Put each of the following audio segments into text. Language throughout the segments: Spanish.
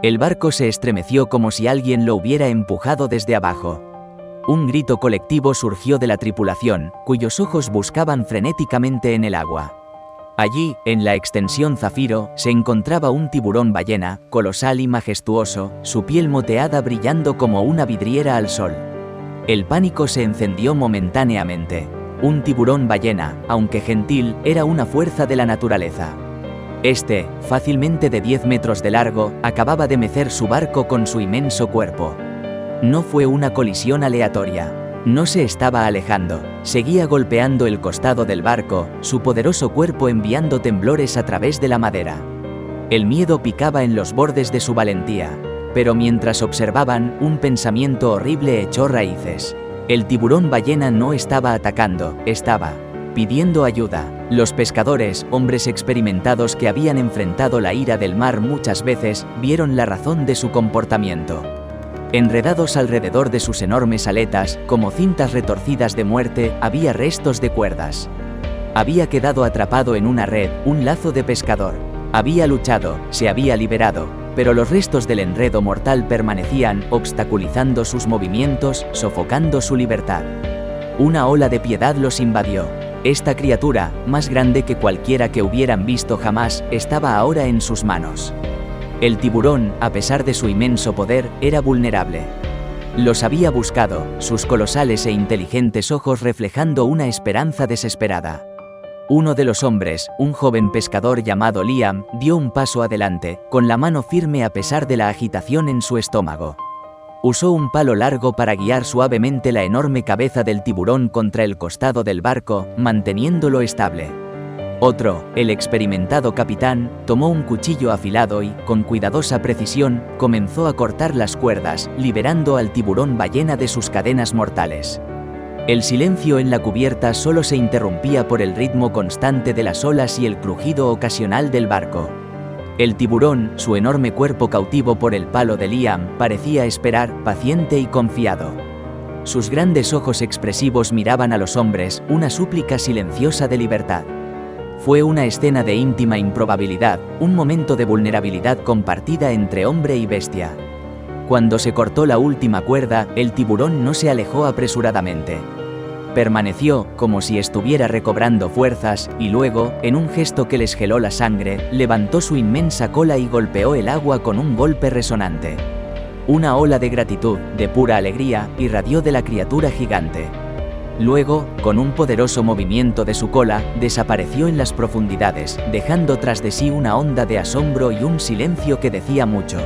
El barco se estremeció como si alguien lo hubiera empujado desde abajo. Un grito colectivo surgió de la tripulación, cuyos ojos buscaban frenéticamente en el agua. Allí, en la extensión Zafiro, se encontraba un tiburón ballena, colosal y majestuoso, su piel moteada brillando como una vidriera al sol. El pánico se encendió momentáneamente. Un tiburón ballena, aunque gentil, era una fuerza de la naturaleza. Este, fácilmente de 10 metros de largo, acababa de mecer su barco con su inmenso cuerpo. No fue una colisión aleatoria. No se estaba alejando, seguía golpeando el costado del barco, su poderoso cuerpo enviando temblores a través de la madera. El miedo picaba en los bordes de su valentía, pero mientras observaban, un pensamiento horrible echó raíces. El tiburón ballena no estaba atacando, estaba pidiendo ayuda. Los pescadores, hombres experimentados que habían enfrentado la ira del mar muchas veces, vieron la razón de su comportamiento. Enredados alrededor de sus enormes aletas, como cintas retorcidas de muerte, había restos de cuerdas. Había quedado atrapado en una red, un lazo de pescador. Había luchado, se había liberado, pero los restos del enredo mortal permanecían, obstaculizando sus movimientos, sofocando su libertad. Una ola de piedad los invadió. Esta criatura, más grande que cualquiera que hubieran visto jamás, estaba ahora en sus manos. El tiburón, a pesar de su inmenso poder, era vulnerable. Los había buscado, sus colosales e inteligentes ojos reflejando una esperanza desesperada. Uno de los hombres, un joven pescador llamado Liam, dio un paso adelante, con la mano firme a pesar de la agitación en su estómago. Usó un palo largo para guiar suavemente la enorme cabeza del tiburón contra el costado del barco, manteniéndolo estable. Otro, el experimentado capitán, tomó un cuchillo afilado y, con cuidadosa precisión, comenzó a cortar las cuerdas, liberando al tiburón ballena de sus cadenas mortales. El silencio en la cubierta solo se interrumpía por el ritmo constante de las olas y el crujido ocasional del barco. El tiburón, su enorme cuerpo cautivo por el palo de Liam, parecía esperar, paciente y confiado. Sus grandes ojos expresivos miraban a los hombres, una súplica silenciosa de libertad. Fue una escena de íntima improbabilidad, un momento de vulnerabilidad compartida entre hombre y bestia. Cuando se cortó la última cuerda, el tiburón no se alejó apresuradamente. Permaneció, como si estuviera recobrando fuerzas, y luego, en un gesto que les geló la sangre, levantó su inmensa cola y golpeó el agua con un golpe resonante. Una ola de gratitud, de pura alegría, irradió de la criatura gigante. Luego, con un poderoso movimiento de su cola, desapareció en las profundidades, dejando tras de sí una onda de asombro y un silencio que decía mucho.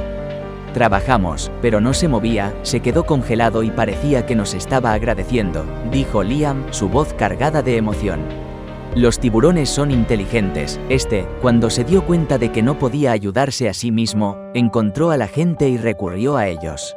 Trabajamos, pero no se movía, se quedó congelado y parecía que nos estaba agradeciendo, dijo Liam, su voz cargada de emoción. Los tiburones son inteligentes. Cuando se dio cuenta de que no podía ayudarse a sí mismo, encontró a la gente y recurrió a ellos.